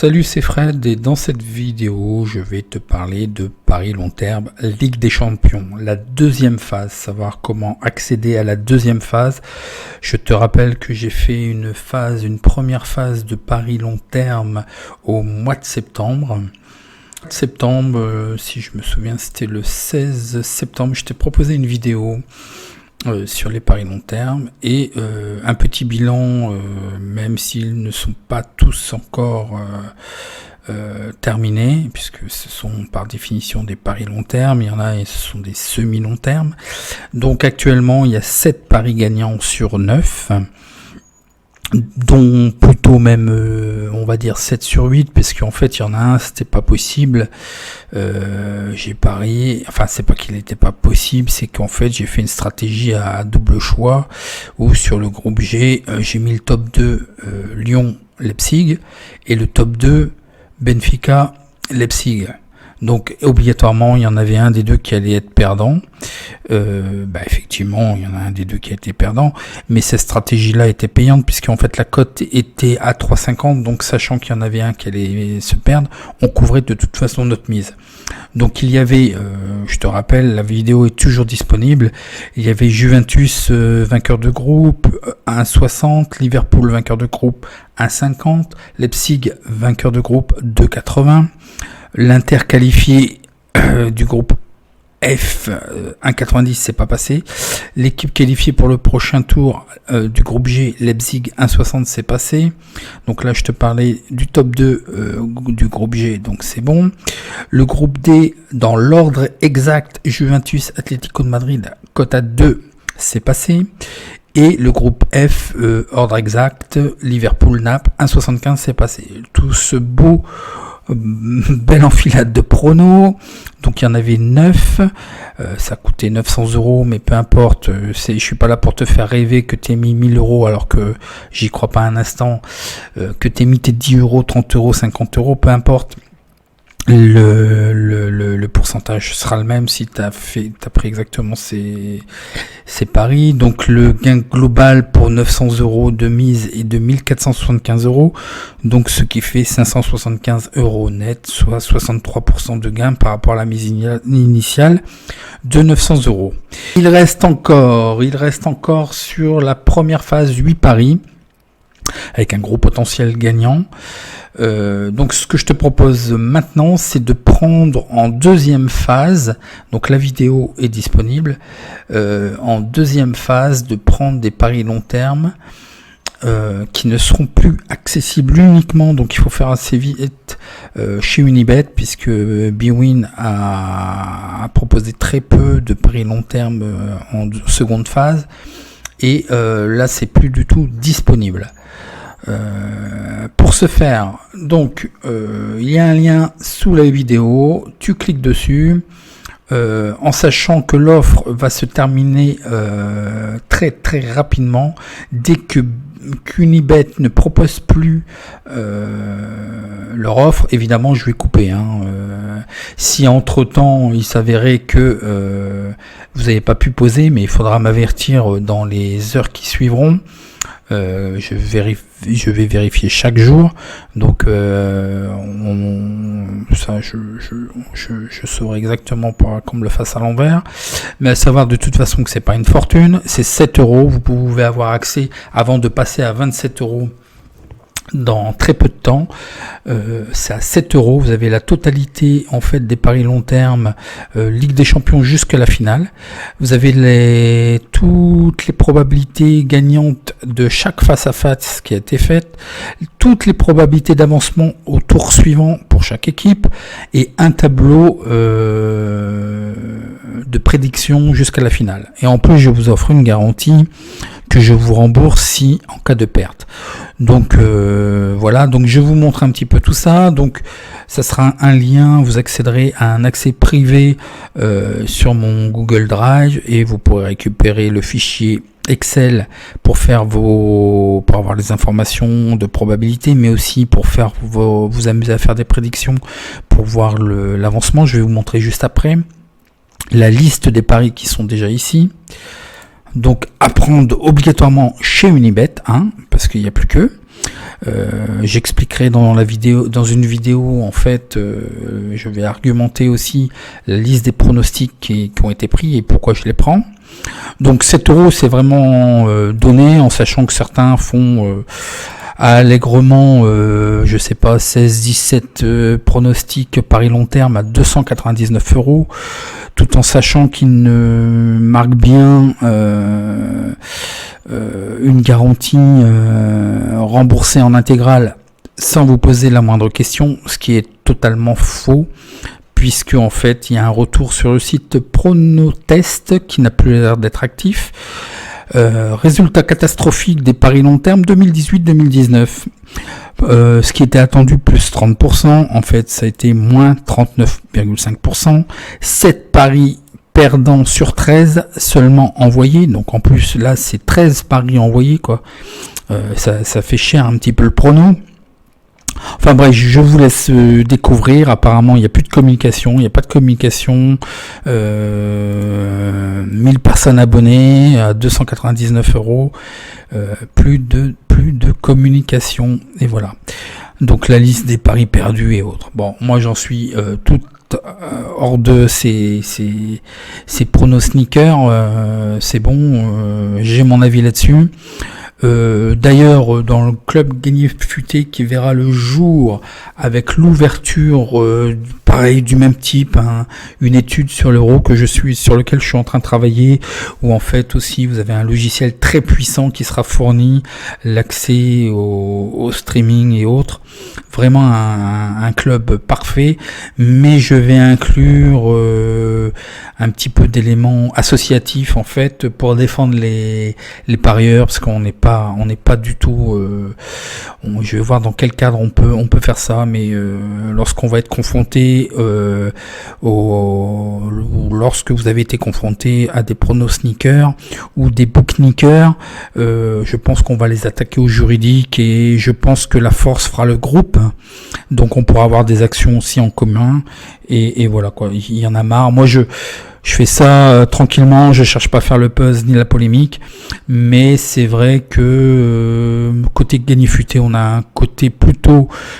Salut, c'est Fred et dans cette vidéo, je vais te parler de Paris long terme, Ligue des Champions, la deuxième phase, savoir comment accéder à la deuxième phase. Je te rappelle que j'ai fait une première phase de Paris long terme au mois de septembre. Si je me souviens, c'était le 16 septembre, je t'ai proposé une vidéo sur les paris long terme et un petit bilan, même s'ils ne sont pas tous encore terminés, puisque ce sont par définition des paris long terme, il y en a et ce sont des semi long terme. Donc actuellement il y a 7 paris gagnants sur 9, dont plutôt même on va dire 7 sur 8, parce qu'en fait il y en a un, c'était pas possible. J'ai parié, enfin c'est pas qu'il n'était pas possible, c'est qu'en fait j'ai fait une stratégie à double choix où sur le groupe G, j'ai mis le top 2 Lyon-Leipzig et le top 2 Benfica-Leipzig. Donc obligatoirement il y en avait un des deux qui allait être perdant. Effectivement il y en a un des deux qui a été perdant, mais cette stratégie là était payante puisqu'en fait la cote était à 3,50, donc sachant qu'il y en avait un qui allait se perdre, on couvrait de toute façon notre mise. Donc il y avait, je te rappelle, la vidéo est toujours disponible, il y avait Juventus vainqueur de groupe 1,60, Liverpool vainqueur de groupe 1,50, Leipzig vainqueur de groupe 2,80, l'Inter qualifié du groupe F 1,90, c'est pas passé. L'équipe qualifiée pour le prochain tour du groupe G, Leipzig 1,60, c'est passé. Donc là je te parlais du top 2 du groupe G, donc c'est bon. Le groupe D, dans l'ordre exact, Juventus Atlético de Madrid, cote à 2, c'est passé. Et le groupe F, ordre exact, Liverpool Naples 1,75, c'est passé. Tout ce beau belle enfilade de pronos, donc il y en avait 9, ça coûtait 900 €, mais peu importe, je suis pas là pour te faire rêver que t'aies mis 1000 € alors que j'y crois pas un instant, que t'aies mis tes 10 €, 30 €, 50 €, peu importe. Le pourcentage sera le même si t'as pris exactement ces paris. Donc le gain global pour 900 € de mise est de 1475 €, donc ce qui fait 575 € net, soit 63% de gain par rapport à la mise initiale de 900 €. Il reste encore sur la première phase 8 paris avec un gros potentiel gagnant. Donc ce que je te propose maintenant, c'est de prendre en deuxième phase, donc la vidéo est disponible, en deuxième phase de prendre des paris long terme qui ne seront plus accessibles uniquement, donc il faut faire assez vite chez Unibet, puisque Bwin a proposé très peu de paris long terme en seconde phase, et là c'est plus du tout disponible. Pour ce faire, donc il y a un lien sous la vidéo, tu cliques dessus, en sachant que l'offre va se terminer très très rapidement dès qu'Unibet ne propose plus leur offre. Évidemment je vais couper, si entre temps il s'avérait que vous n'avez pas pu poser, mais il faudra m'avertir dans les heures qui suivront. Je vais vérifier chaque jour, donc ça je saurai exactement pour qu'on me le fasse à l'envers, mais à savoir de toute façon que c'est pas une fortune, c'est 7 €, vous pouvez avoir accès avant de passer à 27 € dans très peu de temps. C'est à 7 €, vous avez la totalité en fait des paris long terme, Ligue des Champions jusqu'à la finale. Vous avez toutes les probabilités gagnantes de chaque face à face qui a été faite, toutes les probabilités d'avancement au tour suivant pour chaque équipe, et un tableau de prédiction jusqu'à la finale. Et en plus je vous offre une garantie que je vous rembourse si en cas de perte. Donc voilà, donc je vous montre un petit peu tout ça. Donc ça sera un lien, vous accéderez à un accès privé sur mon Google Drive, et vous pourrez récupérer le fichier Excel pour avoir les informations de probabilité, mais aussi pour vous amuser à faire des prédictions, pour voir l'avancement. Je vais vous montrer juste après la liste des paris qui sont déjà ici. Donc à prendre obligatoirement chez Unibet, parce qu'il n'y a plus que. J'expliquerai dans une vidéo en fait, je vais argumenter aussi la liste des pronostics qui ont été pris et pourquoi je les prends. Donc 7 euros c'est vraiment donné, en sachant que certains font allègrement, je sais pas, 16-17 pronostics pari long terme à 299 euros, tout en sachant qu'ils ne marquent bien une garantie remboursée en intégrale sans vous poser la moindre question, ce qui est totalement faux, puisque en fait il y a un retour sur le site Pronotest qui n'a plus l'air d'être actif. Résultat catastrophique des paris long terme 2018-2019. Ce qui était attendu plus 30%, en fait ça a été moins 39,5%. 7 paris perdants sur 13 seulement envoyés, donc en plus là c'est 13 paris envoyés quoi. Ça fait cher un petit peu le prono. Enfin bref, je vous laisse découvrir. Apparemment, il n'y a plus de communication, il n'y a pas de communication. 1000 personnes abonnées à 299 euros. Plus de communication. Et voilà. Donc la liste des paris perdus et autres. Bon, moi j'en suis tout hors de ces pronos-sneakers. C'est bon, j'ai mon avis là-dessus. D'ailleurs, dans le club Gagné Futé qui verra le jour avec l'ouverture, pareil du même type, une étude sur l'euro sur lequel je suis en train de travailler, où en fait aussi vous avez un logiciel très puissant qui sera fourni, l'accès au streaming et autres. Vraiment un club parfait, mais je vais inclure un petit peu d'éléments associatifs en fait pour défendre les parieurs, parce qu'on n'est pas du tout je vais voir dans quel cadre on peut faire ça, mais lorsqu'on va être confronté lorsque vous avez été confronté à des pronosniqueurs ou des bookniqueurs, je pense qu'on va les attaquer au juridique, et je pense que la force fera le groupe, donc on pourra avoir des actions aussi en commun, et voilà quoi, il y en a marre. Moi je fais ça tranquillement, je cherche pas à faire le buzz ni la polémique, mais c'est vrai que côté Gagné Futé, on a un côté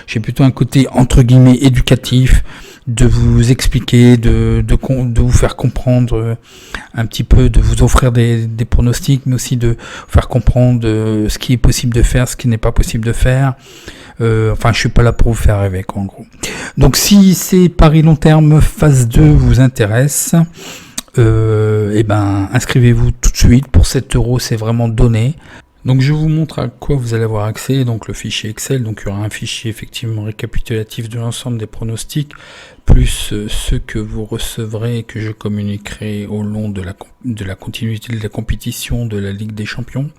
j'ai plutôt un côté entre guillemets éducatif, de vous expliquer, de vous faire comprendre un petit peu, de vous offrir des pronostics, mais aussi de vous faire comprendre ce qui est possible de faire, ce qui n'est pas possible de faire. Enfin, je suis pas là pour vous faire rêver, quoi, en gros. Donc, si ces paris long terme phase 2 vous intéressent, inscrivez-vous tout de suite. Pour 7 euros, c'est vraiment donné. Donc je vous montre à quoi vous allez avoir accès, donc le fichier Excel, donc il y aura un fichier effectivement récapitulatif de l'ensemble des pronostics, plus ceux que vous recevrez et que je communiquerai au long de la continuité de la compétition de la Ligue des Champions.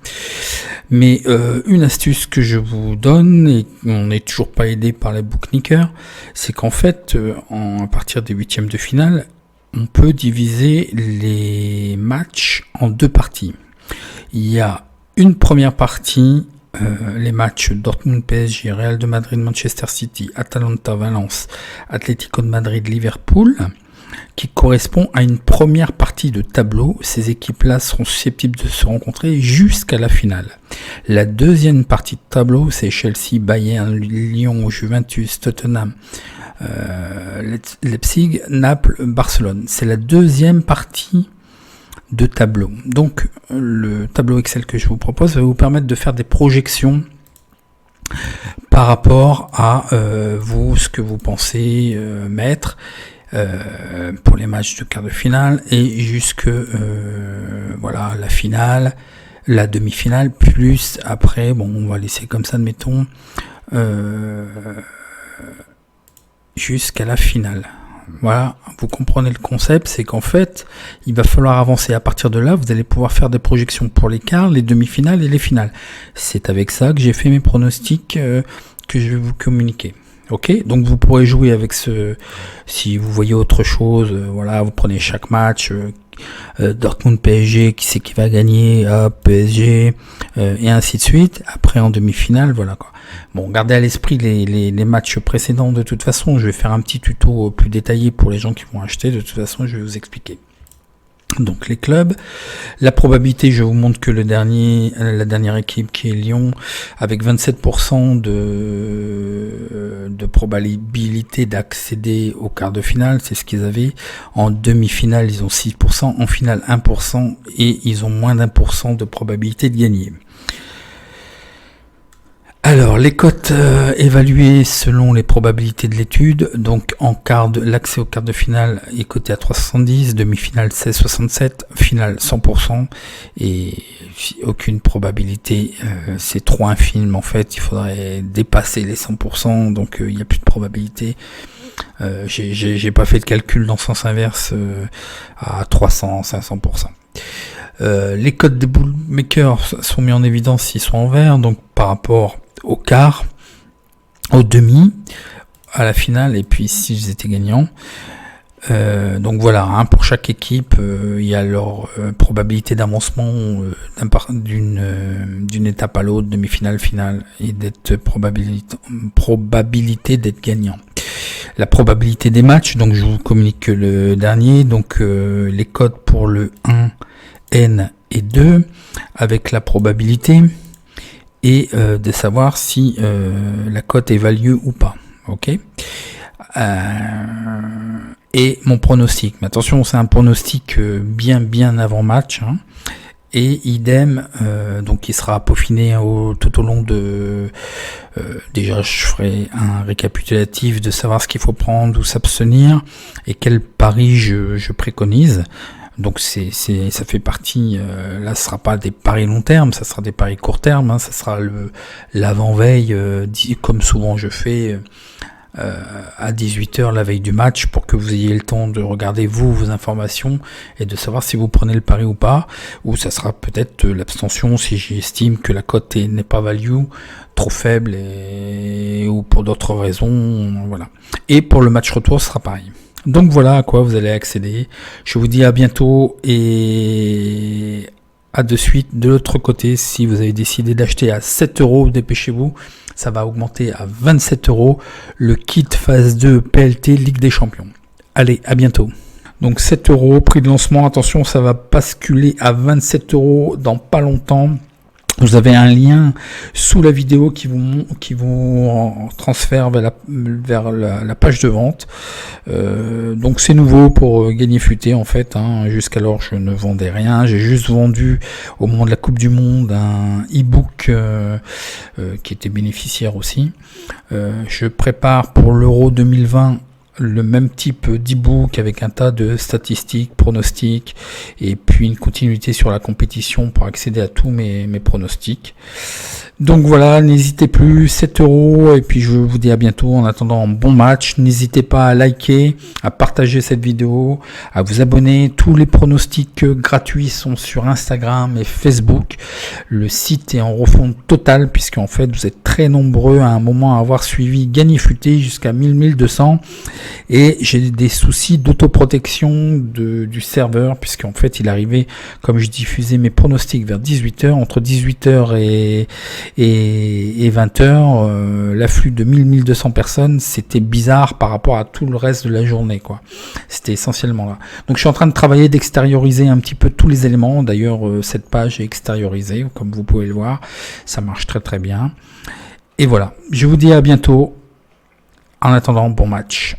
Mais une astuce que je vous donne, et on n'est toujours pas aidé par les bookmakers, c'est qu'en fait, à partir des huitièmes de finale, on peut diviser les matchs en deux parties. Il y a une première partie, les matchs Dortmund PSG, Real de Madrid, Manchester City, Atalanta, Valence, Atlético de Madrid, Liverpool, qui correspond à une première partie de tableau. Ces équipes-là seront susceptibles de se rencontrer jusqu'à la finale. La deuxième partie de tableau, c'est Chelsea, Bayern, Lyon, Juventus, Tottenham, Leipzig, Naples, Barcelone. C'est la deuxième partie de tableau. Donc le tableau Excel que je vous propose va vous permettre de faire des projections par rapport à vous, ce que vous pensez mettre pour les matchs de quart de finale et jusque voilà la finale, la demi-finale, plus après, bon on va laisser comme ça admettons jusqu'à la finale. Voilà, vous comprenez le concept, c'est qu'en fait, il va falloir avancer. À partir de là, vous allez pouvoir faire des projections pour les quarts, les demi-finales et les finales. C'est avec ça que j'ai fait mes pronostics que je vais vous communiquer. Ok, donc vous pourrez jouer avec si vous voyez autre chose, voilà, vous prenez chaque match, Dortmund PSG, qui c'est qui va gagner, PSG, et ainsi de suite. Après en demi-finale, voilà quoi. Bon, gardez à l'esprit les matchs précédents de toute façon. Je vais faire un petit tuto plus détaillé pour les gens qui vont acheter. De toute façon, je vais vous expliquer. Donc les clubs, la probabilité, je vous montre que la dernière équipe qui est Lyon, avec 27% de probabilité d'accéder au quart de finale, c'est ce qu'ils avaient. En demi-finale, ils ont 6%, en finale 1%, et ils ont moins d'1% de probabilité de gagner. Alors, les cotes évaluées selon les probabilités de l'étude. Donc, l'accès au quart de finale est coté à 3,70, demi-finale 16,67, finale 100%, et aucune probabilité. C'est trop infime, en fait. Il faudrait dépasser les 100%, donc il n'y a plus de probabilité. J'ai pas fait de calcul dans le sens inverse à 300, 500%. Les cotes des bookmakers sont mis en évidence s'ils sont en vert, donc par rapport au quart, au demi, à la finale, et puis si ils étaient gagnants. Donc voilà, pour chaque équipe, il y a leur probabilité d'avancement d'une étape à l'autre, demi-finale, finale, et d'être probabilité d'être gagnant. La probabilité des matchs, donc je vous communique le dernier, donc les codes pour le 1, N et 2, avec la probabilité, et de savoir si la cote est value ou pas. Ok. Et mon pronostic. Mais attention, c'est un pronostic bien avant match. Hein. Et idem, donc il sera peaufiné tout au long de... déjà, je ferai un récapitulatif de savoir ce qu'il faut prendre ou s'abstenir et quel pari je préconise. Donc ça fait partie, là ce sera pas des paris long terme, ça sera des paris court terme, hein, ça sera l'avant-veille, comme souvent je fais à 18h la veille du match pour que vous ayez le temps de regarder vos informations et de savoir si vous prenez le pari ou pas, ou ça sera peut-être l'abstention si j'estime que la cote n'est pas value, trop faible ou pour d'autres raisons, voilà. Et pour le match retour, ce sera pareil. Donc voilà à quoi vous allez accéder. Je vous dis à bientôt et à de suite. De l'autre côté, si vous avez décidé d'acheter à 7€, dépêchez-vous. Ça va augmenter à 27€ le kit phase 2 PLT Ligue des Champions. Allez, à bientôt. Donc 7€, prix de lancement. Attention, ça va basculer à 27€ dans pas longtemps. Vous avez un lien sous la vidéo qui vous transfère vers la page de vente. Donc c'est nouveau pour gagner futé en fait. Hein. Jusqu'alors je ne vendais rien. J'ai juste vendu au moment de la Coupe du Monde un e-book qui était bénéficiaire aussi. Je prépare pour l'Euro 2020 le même type d'e-book avec un tas de statistiques, pronostics et puis une continuité sur la compétition pour accéder à tous mes pronostics. Donc voilà, n'hésitez plus, 7€ et puis je vous dis à bientôt. En attendant, bon match, n'hésitez pas à liker, à partager cette vidéo, à vous abonner. Tous les pronostics gratuits sont sur Instagram et Facebook. Le site est en refonte totale puisqu'en fait vous êtes très nombreux à un moment à avoir suivi Gagner Futé jusqu'à 1200 et j'ai des soucis d'autoprotection du serveur puisqu'en fait il arrivait, comme je diffusais mes pronostics vers 18h, entre 18h et 20h, l'afflux de 1200 personnes, c'était bizarre par rapport à tout le reste de la journée, quoi. C'était essentiellement là. Donc je suis en train de travailler, d'extérioriser un petit peu tous les éléments. D'ailleurs, cette page est extériorisée, comme vous pouvez le voir. Ça marche très très bien. Et voilà, je vous dis à bientôt. En attendant, bon match.